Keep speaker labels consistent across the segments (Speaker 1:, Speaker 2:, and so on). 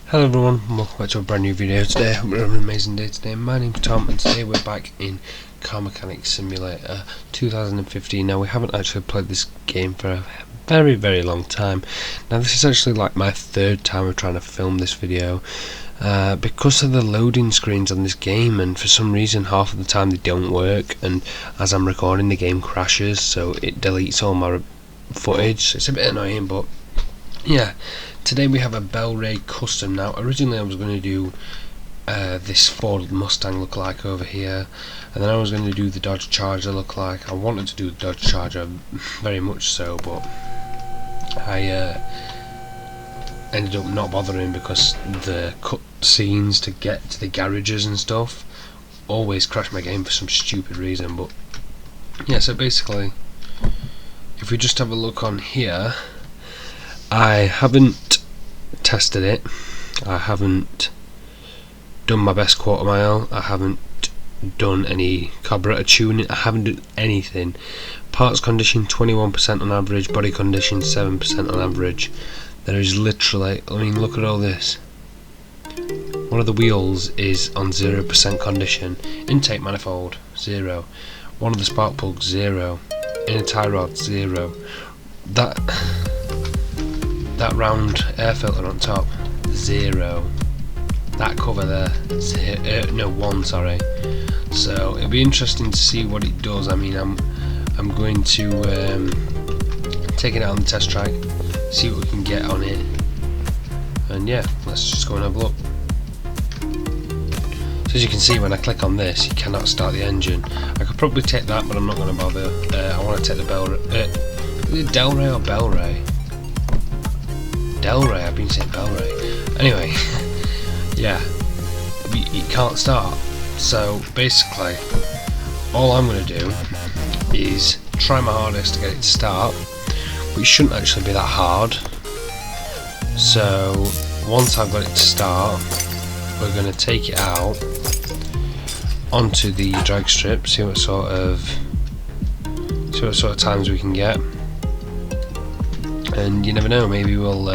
Speaker 1: Hello everyone, and welcome back to a brand new video. Today, I hope you're having an amazing day today. My name's Tom, and today we're back in Car Mechanic Simulator 2015. Now, we haven't actually played this game for a very long time. Now, this is actually like my third time of trying to film this video because of the loading screens on this game, and for some reason half of the time they don't work, and as I'm recording the game crashes, so it deletes all my footage. It's a bit annoying, but yeah. Today we have a Bel-Ray Custom. Now, originally I was going to do this Ford Mustang lookalike over here, and then I was going to do the Dodge Charger lookalike. I wanted to do the Dodge Charger very much so, but I ended up not bothering because the cut scenes to get to the garages and stuff always crash my game for some stupid reason. But yeah, so basically, if we just have a look on here, I haven't tested it, I haven't done my best quarter mile, I haven't done any carburetor tuning, I haven't done anything. Parts condition 21% on average, body condition 7% on average. There is literally, I mean, look at all this. One of the wheels is on 0% condition, intake manifold 0, one of the spark plugs 0, inner tie rod 0, that round air filter on top 0, that cover there 1, sorry. So it'll be interesting to see what it does. I mean, I'm going to take it out on the test track, see what we can get on it, and yeah, let's just go and have a look. So as you can see, when I click on this, you cannot start the engine. I could probably take that, but I'm not going to bother. I want to take the Delray or Bel-Ray? Delray, I've been saying Bel-Ray. Anyway, yeah, you can't start. So basically, all I'm going to do is try my hardest to get it to start, but it shouldn't actually be that hard. So once I've got it to start, we're going to take it out onto the drag strip, see what sort of times we can get. And you never know, maybe we'll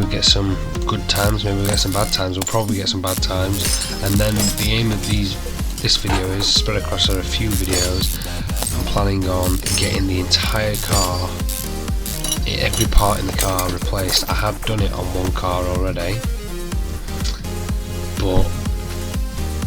Speaker 1: get some good times, maybe we'll get some bad times. We'll probably get some bad times, and then the aim of this video is spread across a few videos. I'm planning on getting the entire car, every part in the car replaced. I have done it on one car already, but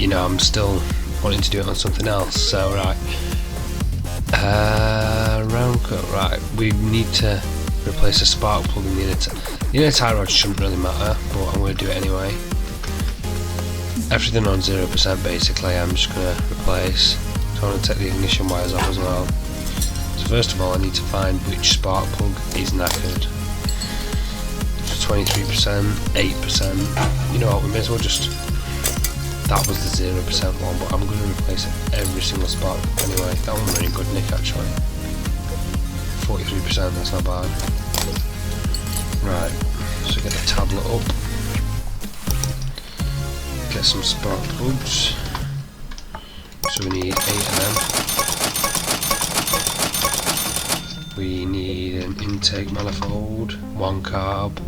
Speaker 1: you know, I'm still wanting to do it on something else. So right, round cut, right, we need to replace a spark plug in the inner tie rod. Shouldn't really matter, but I'm going to do it anyway. Everything on 0% basically, I'm just going to replace. So I want to take the ignition wires off as well. So first of all, I need to find which spark plug is knackered. So 23%, 8%, you know what, we may as well just, that was the 0% one, but I'm going to replace every single spark plug anyway. That one really good nick actually. 43%, that's not bad. Right, so get the tablet up, get some spark plugs, so we need 8 of them. We need an intake manifold, 1 carb,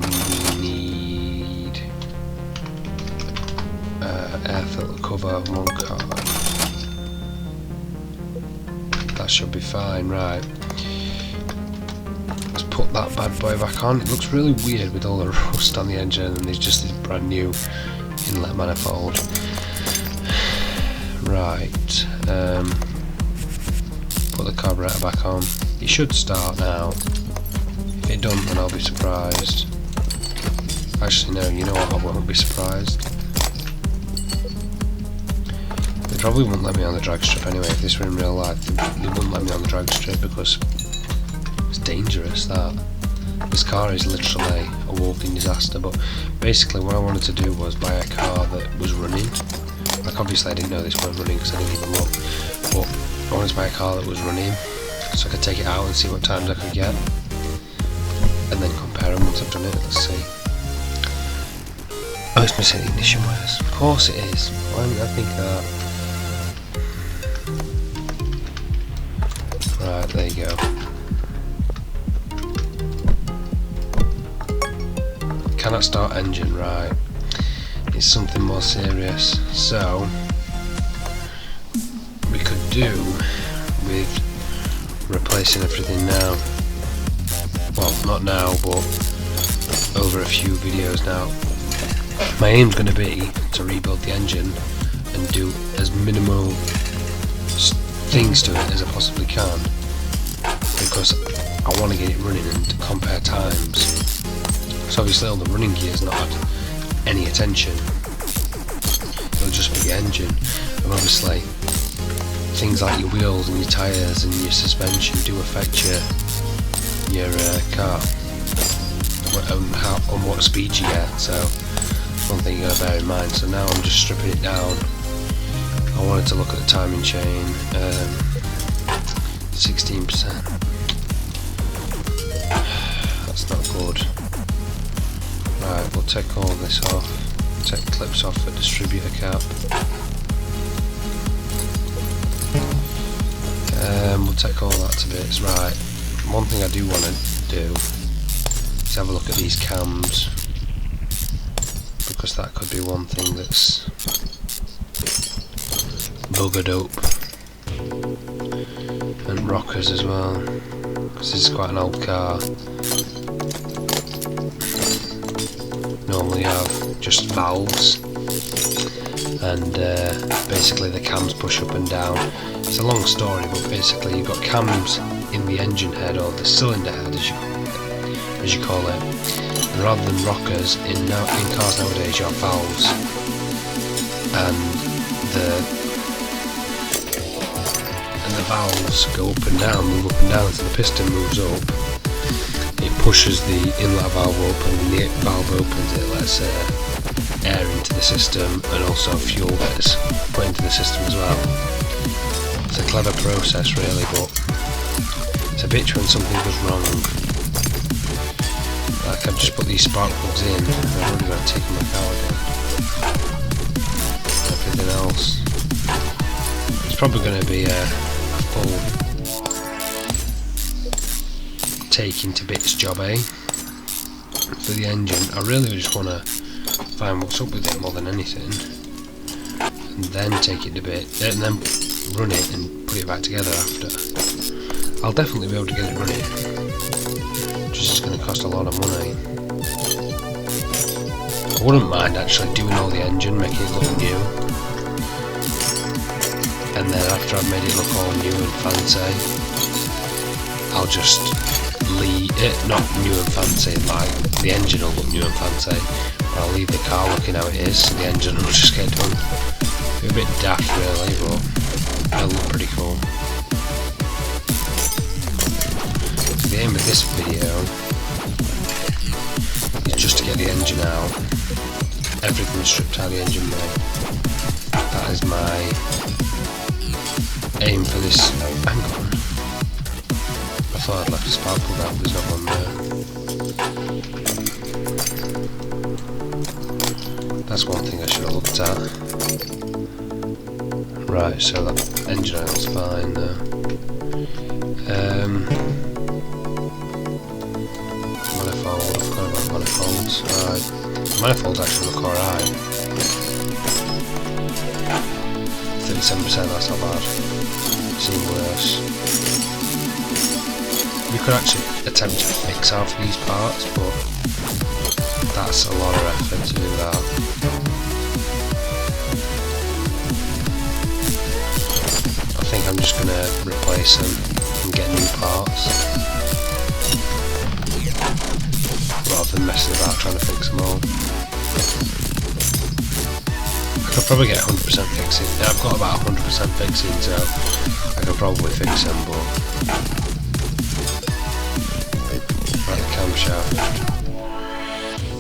Speaker 1: we need air filter cover, 1 carb. That should be fine, right. Let's put that bad boy back on. It looks really weird with all the rust on the engine, and there's just this brand new inlet manifold. Right, put the carburetor back on. It should start now. If it doesn't, then I'll be surprised. Actually no, you know what, I won't be surprised. They probably wouldn't let me on the drag strip anyway. If this were in real life, they wouldn't let me on the drag strip because it's dangerous. This car is literally a walking disaster. But basically what I wanted to do was buy a car that was running. Like, obviously I didn't know this was running because I didn't even look, but I wanted to buy a car that was running so I could take it out and see what times I could get, and then compare them once I've done it. Let's see. Oh, it's missing ignition wires. Of course it is. Why didn't I think of that? Right, there you go. cannot start engine, right. It's something more serious. So we could do with replacing everything now. Well, not now, but over a few videos now. My aim's going to be to rebuild the engine and do as minimal things to it as I possibly can, because I want to get it running and compare times. So obviously all the running gear's not had any attention. It'll just be the engine, and obviously things like your wheels and your tyres and your suspension do affect your car on what speed you get, so it's one thing you gotta bear in mind. So now I'm just stripping it down. I wanted to look at the timing chain, 16%. That's not good. Right, we'll take all this off, take clips off the distributor cap. We'll take all that to bits. Right, one thing I do want to do is have a look at these cams, because that could be one thing that's buggered up. And rockers as well, because this is quite an old car. Normally have just valves, and basically the cams push up and down. It's a long story, but basically you've got cams in the engine head, or the cylinder head as you call it, and rather than rockers in cars nowadays you have valves, and the valves go up and down, move up and down, so the piston moves up, it pushes the inlet valve open, and the valve opens, it lets air into the system, and also fuel gets put into the system as well. It's a clever process really, but it's a bitch when something goes wrong. Like I've just put these spark plugs in, and I've already got to take them back out again. Everything else, it's probably going to be a full taking to bits job, for the engine. I really just want to find what's up with it more than anything, and then take it to bits, and then run it and put it back together after. I'll definitely be able to get it running, just it's going to cost a lot of money. I wouldn't mind actually doing all the engine, making it look new, and then after I've made it look all new and fancy, I'll just leave it, not new and fancy, like the engine will look new and fancy, but I'll leave the car looking how it is, so the engine will just get done. It'll be a bit daft really, but it'll look pretty cool. So the aim of this video is just to get the engine out, everything stripped out of the engine bay. That is my aim for this. Hang on, I thought I'd left a spark plug out, there's not one there. That's one thing I should have looked at. Right, so that engine oil's fine there. Manifold, I forgot about manifolds. Right, manifolds actually look alright. 37%, that's not bad. Seen worse. You could actually attempt to fix half these parts, but that's a lot of effort to do that. I think I'm just going to replace them and get new parts, rather than messing about trying to fix them all. I could probably get 100% fixing. Yeah, I've got about 100% fixing, so I could probably fix them, but right, the camshaft.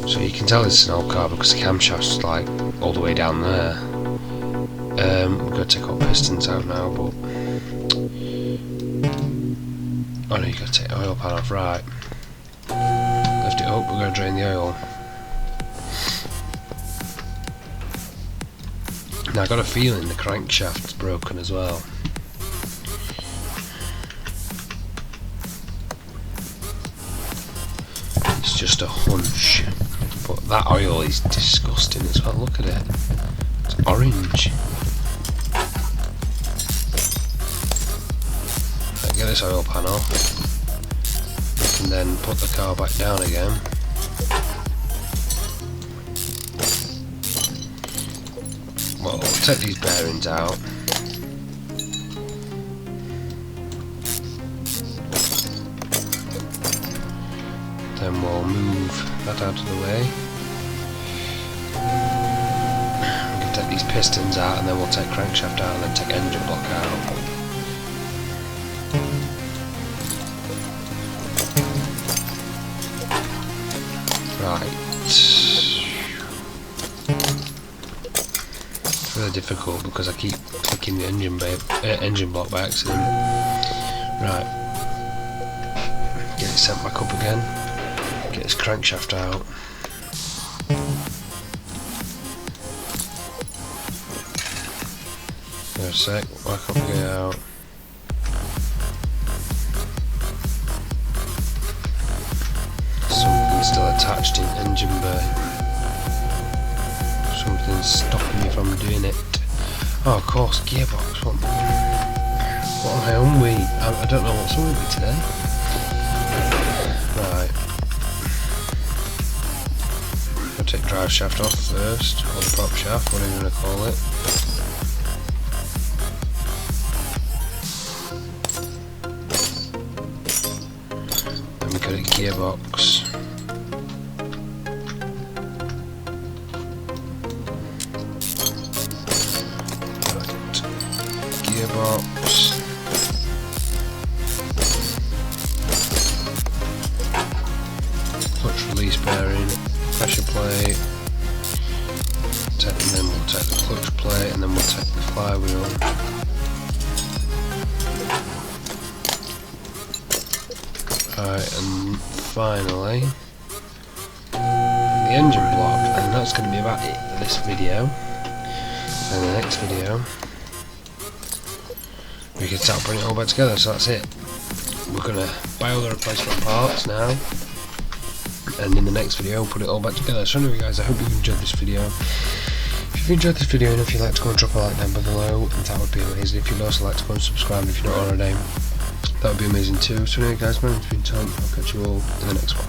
Speaker 1: So you can tell it's an old car because the camshaft's like all the way down there. We've got to take all pistons out now, but oh no, you've got to take the oil pan off, right. Lift it up, we're going to drain the oil. Now I got a feeling the crankshaft's broken as well. It's just a hunch, but that oil is disgusting as well. Look at it. It's orange. Right, get this oil pan off. And then put the car back down again. Well, we'll take these bearings out. Then we'll move that out of the way. We can take these pistons out, and then we'll take crankshaft out, and then take engine block out. Right. It's really difficult because I keep clicking the engine block by accident. Right. Get it sent back up again. Get this crankshaft out. Wait a sec, why can't we get it out? Something's still attached in engine bay. Something's stopping me from doing it. Oh, of course, gearbox. What am I on with? I don't know what's on with me today. Right. I'll take drive shaft off first, or the prop shaft, whatever you want to call it. Then we got a gearbox. Right. Gearbox. Clutch release bearing. Pressure plate, and then we'll take the clutch plate, and then we'll take the flywheel. Right, and finally the engine block, and that's going to be about it for this video. And the next video we can start putting it all back together, so that's it. We're going to buy all the replacement parts now, and in the next video we'll put it all back together. So anyway guys, I hope you enjoyed this video. If you've enjoyed this video, and if you'd like to go and drop a like down below, that would be amazing. If you'd also like to go and subscribe if you're not already, that would be amazing too. So anyway guys, my name's been Tom. I'll catch you all in the next one.